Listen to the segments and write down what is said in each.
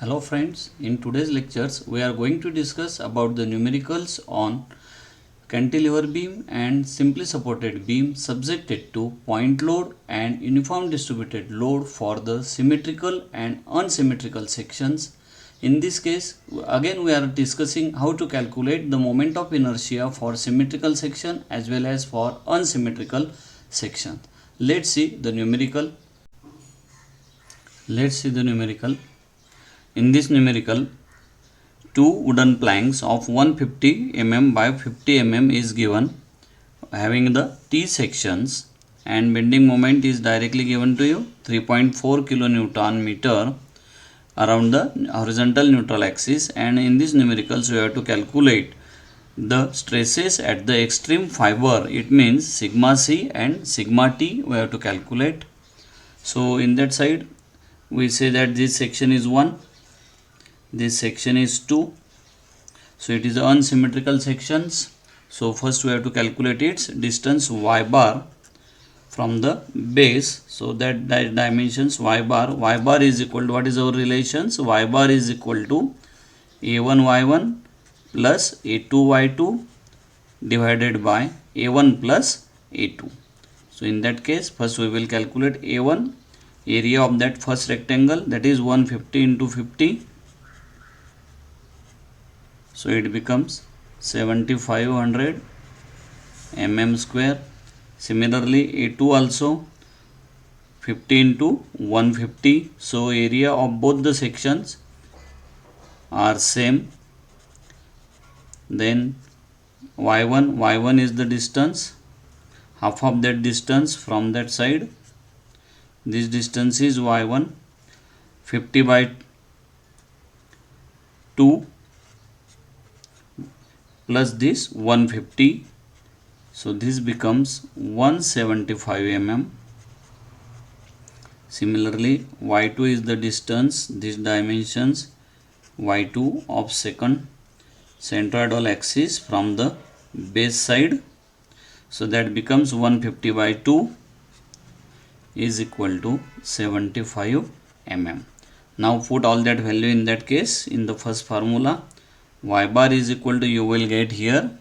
Hello friends, in today's lectures we are going to discuss about the numericals on cantilever beam and simply supported beam subjected to point load and uniform distributed load for the symmetrical and unsymmetrical sections. In this case, again we are discussing how to calculate the moment of inertia for symmetrical section as well as for unsymmetrical section. Let's see the numerical. In this numerical, two wooden planks of 150 mm by 50 mm is given, having the T sections, and bending moment is directly given to you 3.4 kilonewton meter around the horizontal neutral axis. And in this numericals we have to calculate the stresses at the extreme fiber. It means sigma c and sigma t we have to calculate. So in that side we say that this section is 1, this section is 2, so it is unsymmetrical sections. So first we have to calculate its distance y bar from the base. So that dimensions y bar is equal to, what is our relations? Y bar is equal to a1 y1 plus a2 y2 divided by a1 plus a2. So in that case, first we will calculate a1, area of that first rectangle, that is 150 into 50. So it becomes 7500 mm square. Similarly, A2 also 50 into 150. So area of both the sections are same. Then y1 is the distance, half of that distance from that side. This distance is y1, 50 by 2 plus this 150. So this becomes 175 mm. Similarly, y2 is the distance, these dimensions, y2 of second centroidal axis from the base side. So that becomes 150 by 2 is equal to 75 mm. Now put all that value in that case in the first formula. Y bar is equal to, you will get here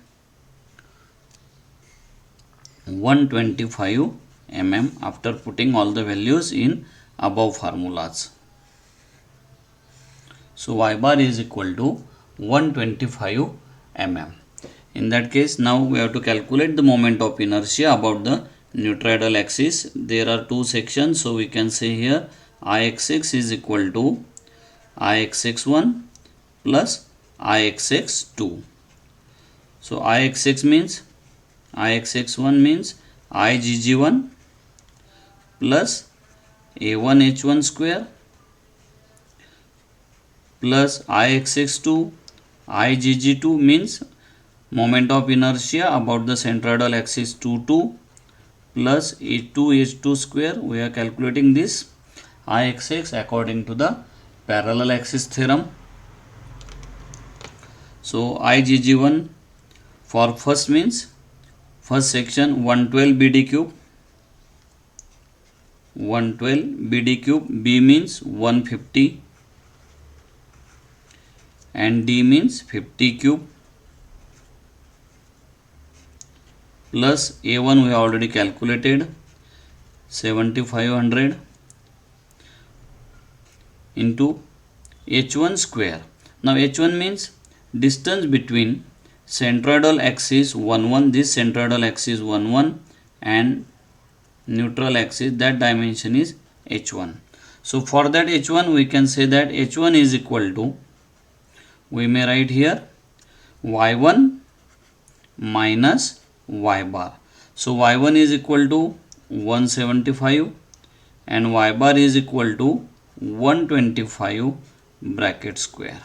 125 mm after putting all the values in above formulas. So y bar is equal to 125 mm. In that case, now we have to calculate the moment of inertia about the neutral axis. There are two sections, so we can say here Ixx is equal to Ixx1 plus Ixx2. So Ixx1 means Igg1 plus A1H1 square plus Ixx2 Igg2 means moment of inertia about the centroidal axis 2 plus A2H2 square. We are calculating this Ixx according to the parallel axis theorem. So Igg1 for first means first section 112 BD cube, B means 150 and D means 50 cube plus A1 we have already calculated 7500 into H1 square. Now H1 means distance between centroidal axis 1 this centroidal axis 1 and neutral axis, that dimension is H1. So for that H1 we can say that H1 is equal to, we may write here y1 minus y bar. So y1 is equal to 175 and y bar is equal to 125 bracket square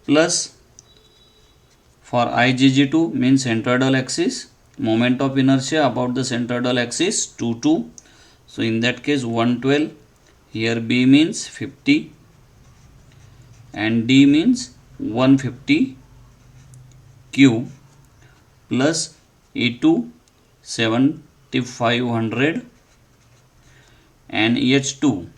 plus for Igg2 means centroidal axis, moment of inertia about the centroidal axis 2. So in that case 112, here B means 50 and D means 150 cube plus E2 7500 and H2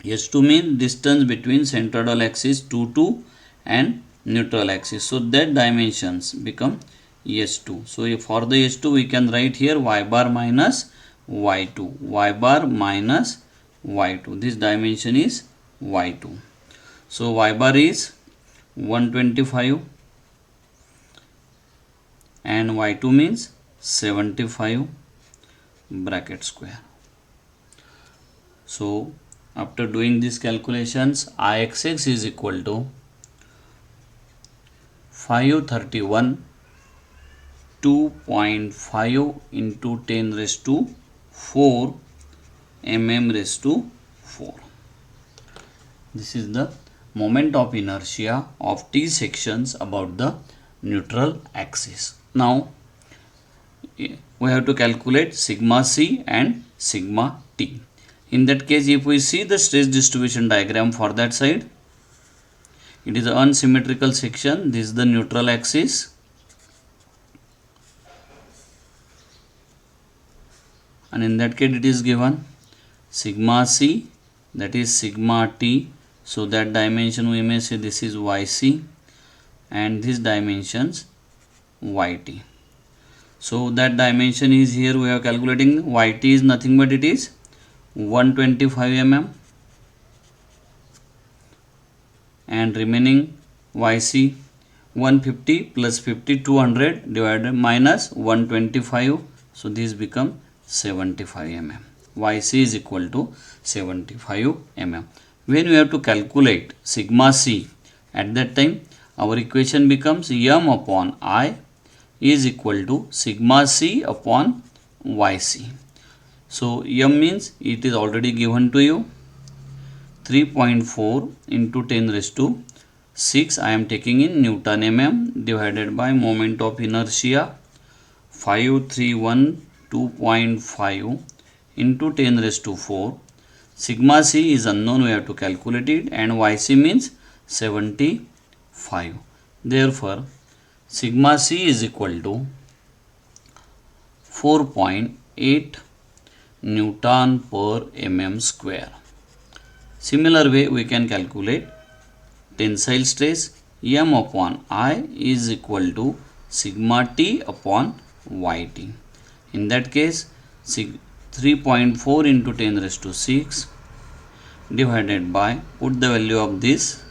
S2 means distance between centroidal axis 2 2 and neutral axis. So that dimensions become S2. So for the S2 we can write here y bar minus y2. Y bar minus y2. This dimension is y2. So y bar is 125 and y2 means 75 bracket square. So after doing these calculations, Ixx is equal to 531 2.5 into 10 raised to 4 mm raised to 4. This is the moment of inertia of T sections about the neutral axis. Now we have to calculate sigma C and sigma T. In that case, if we see the stress distribution diagram for that side, it is an unsymmetrical section. This is the neutral axis, and in that case it is given sigma C, that is sigma T. So that dimension we may say this is YC and this dimensions YT. So that dimension is here we are calculating. YT is nothing but it is 125 mm and remaining YC 150 plus 50 200 divided minus 125. So this become 75 mm. YC is equal to 75 mm. When we have to calculate sigma C, at that time our equation becomes m upon I is equal to sigma C upon YC. So m means it is already given to you, 3.4 into 10 raised to 6 I am taking in Newton mm divided by moment of inertia 531 2.5 into 10 raised to 4. Sigma C is unknown, we have to calculate it, and YC means 75. Therefore sigma C is equal to 4.8 Newton per mm square. Similar way we can calculate tensile stress. M upon I is equal to sigma T upon YT. In that case 3.4 into 10 raised to 6 divided by, put the value of this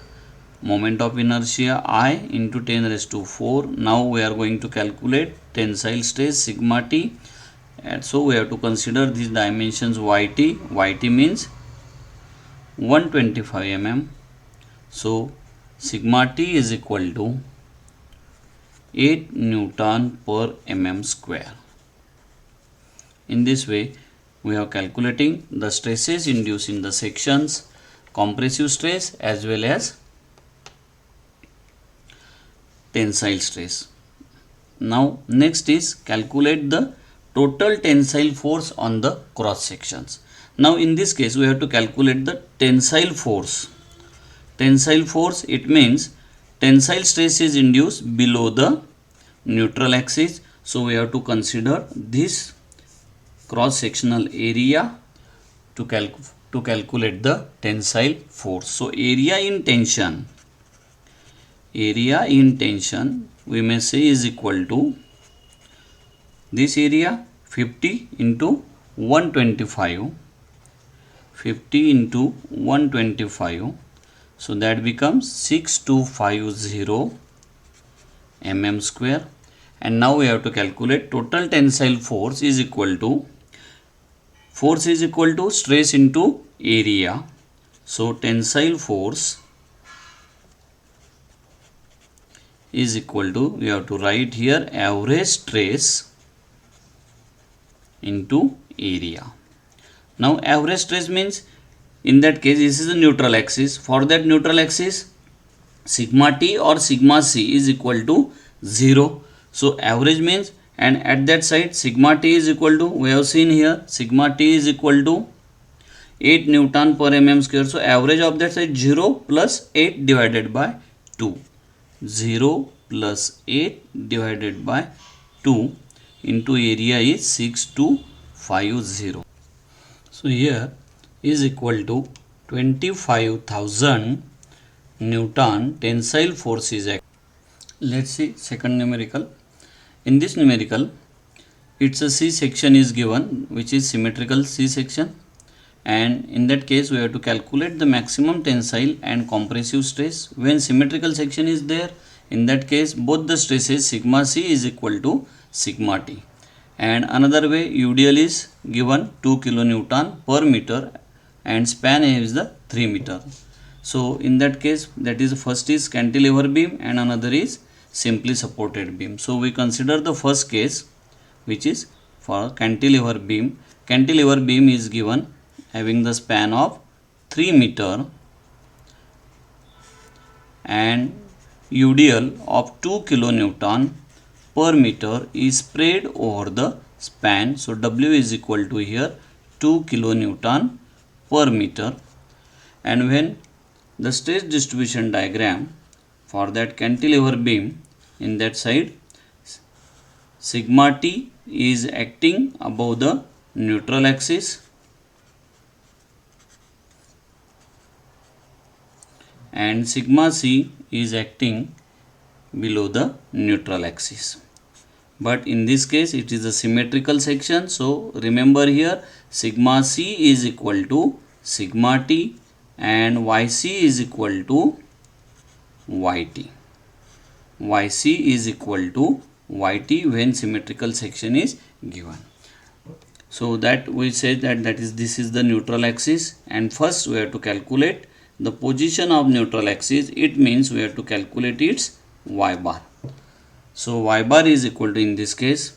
moment of inertia I into 10 raised to 4. Now we are going to calculate tensile stress sigma T, and so we have to consider these dimensions YT. YT means 125 mm. So sigma T is equal to 8 Newton per mm square. In this way we are calculating the stresses induced in the sections, compressive stress as well as tensile stress. Now next is calculate the total tensile force on the cross sections. Now in this case we have to calculate the tensile force. Tensile force, it means tensile stress is induced below the neutral axis. So we have to consider this cross sectional area to calculate the tensile force. So area in tension we may say is equal to this area 50 into 125, 50 into 125. So that becomes 6250 mm square. And now we have to calculate total tensile force is equal to stress into area. So tensile force is equal to, we have to write here average stress into area. Now average stress means, in that case this is the neutral axis. For that neutral axis sigma T or sigma C is equal to 0. So average means, and at that side sigma T is equal to, we have seen here sigma T is equal to 8 Newton per mm square. So average of that side 0 plus 8 divided by 2. 0 plus 8 divided by 2 into area is 6250. So here is equal to 25,000 Newton tensile force is acting. Let's see second numerical. In this numerical, it's a C section is given, which is symmetrical C section, and in that case we have to calculate the maximum tensile and compressive stress. When symmetrical section is there, in that case both the stresses sigma C is equal to sigma T. And another way, UDL is given 2 kilonewton per meter and span is the 3 meter. So in that case, that is first is cantilever beam and another is simply supported beam. So we consider the first case, which is for cantilever beam. Cantilever beam is given having the span of 3 meter and UDL of 2 kilonewton per meter is spread over the span. So W is equal to here 2 kilonewton per meter. And when the stress distribution diagram for that cantilever beam, in that side sigma T is acting above the neutral axis and sigma C is acting below the neutral axis. But in this case it is a symmetrical section, so remember here sigma C is equal to sigma T and YC is equal to YT. YC is equal to YT when symmetrical section is given. So that we say that this is the neutral axis, and first we have to calculate the position of neutral axis. It means we have to calculate its y bar. So y bar is equal to, in this case,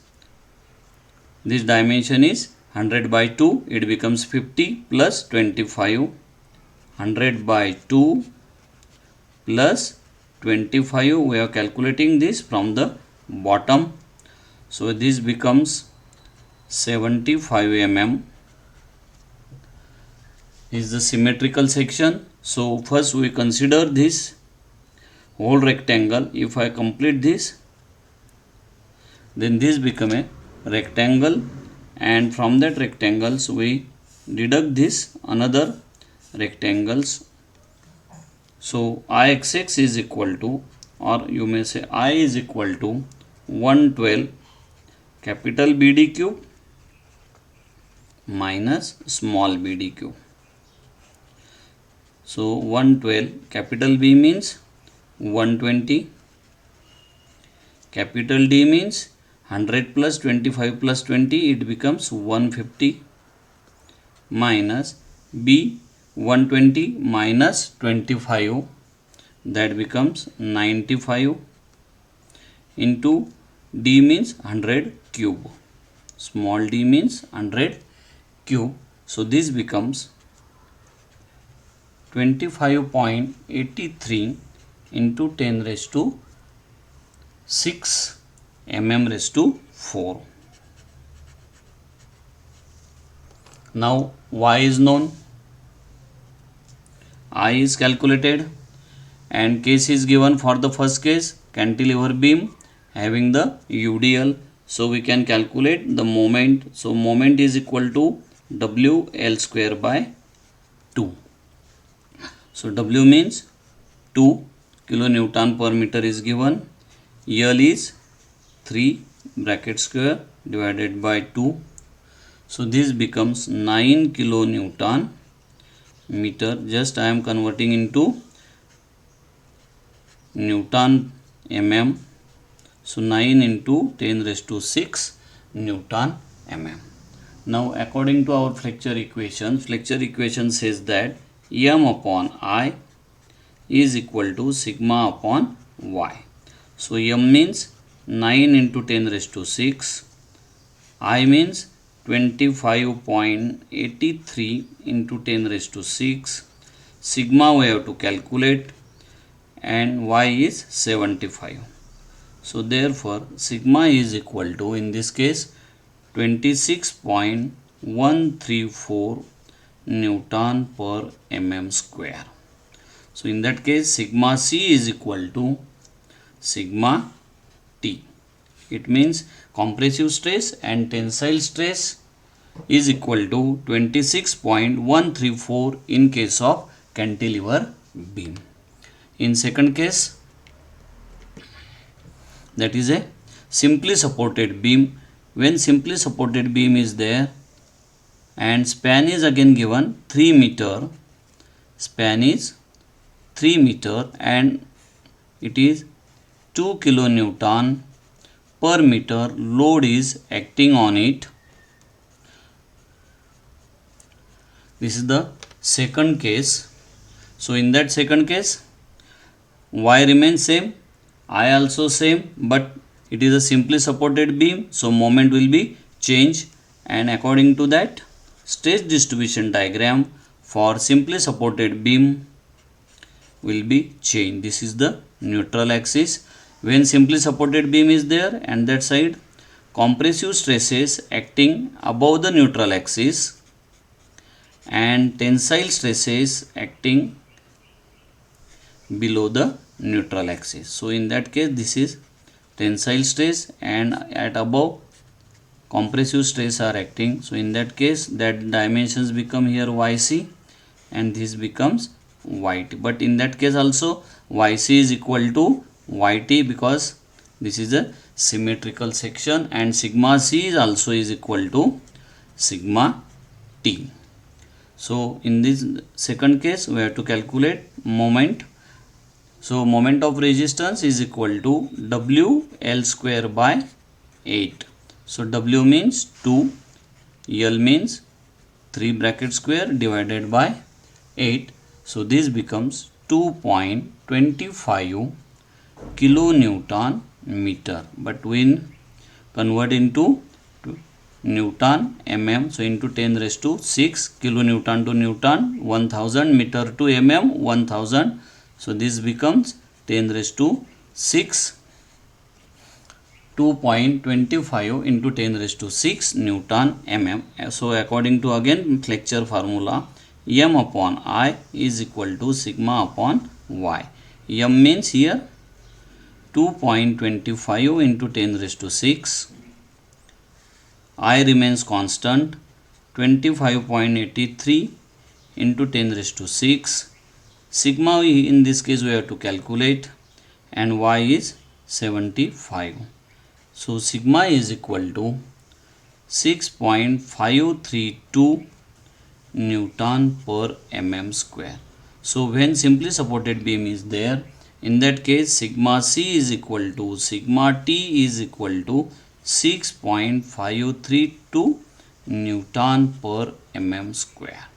this dimension is 100 by 2, it becomes 50 plus 25, 100 by 2 plus 25, we are calculating this from the bottom. So this becomes 75 mm is the symmetrical section. So first we consider this whole rectangle. If I complete this, then this become a rectangle, and from that rectangles we deduct this another rectangles. So Ixx is equal to, or you may say I is equal to 112 capital BD cube minus small BD cube. So 112 capital B means 120, capital D means 100 plus 25 plus 20, it becomes 150, minus B 120 minus 25, that becomes 95, into D means 100 cube, small d means 100 cube. So this becomes 25.83 into 10 raised to 6 mm raised to 4. Now y is known, I is calculated, and case is given for the first case, cantilever beam having the UDL. So we can calculate the moment. So moment is equal to WL square by 2. So W means 2 kilonewton per meter is given. L is 3 bracket square divided by 2. So this becomes 9 kilonewton meter. Just I am converting into Newton mm. So 9 into 10 raised to 6 Newton mm. Now according to our flexure equation says that M upon I is equal to sigma upon Y. So M means 9 into 10 raised to 6, I means 25.83 into 10 raised to 6, sigma we have to calculate, and Y is 75. So therefore sigma is equal to, in this case, 26.134 Newton per mm square. So in that case sigma C is equal to sigma T. It means compressive stress and tensile stress is equal to 26.134 in case of cantilever beam. In second case, that is a simply supported beam. When simply supported beam is there and span is again given 3 meter, span is 3 meter and it is 2 kilonewton per meter load is acting on it. This is the second case. So in that second case, Y remains same, I also same, but it is a simply supported beam, so moment will be changed, and according to that, stress distribution diagram for simply supported beam will be changed. This is the neutral axis. When simply supported beam is there and that side, compressive stresses acting above the neutral axis and tensile stresses acting below the neutral axis. So in that case, this is tensile stress and at above compressive stress are acting. So in that case, that dimensions become here YC and this becomes YT. But in that case also YC is equal to YT because this is a symmetrical section, and sigma C is also is equal to sigma T. So in this second case, we have to calculate moment. So moment of resistance is equal to WL square by 8. So W means 2, L means 3 bracket square divided by 8. So this becomes 2.25 kilonewton meter. But when convert into Newton mm, so into 10 raised to 6, kilonewton to Newton 1000, meter to mm 1000. So this becomes 10 raised to 6, 2.25 into 10 raised to 6 Newton mm. So according to again lecture formula, M upon I is equal to sigma upon Y. M means here 2.25 into 10 raised to 6. I remains constant, 25.83 into 10 raised to 6. Sigma in this case we have to calculate, and Y is 75. So sigma is equal to 6.532 Newton per mm square. So when simply supported beam is there, in that case sigma C is equal to sigma T is equal to 6.532 Newton per mm square.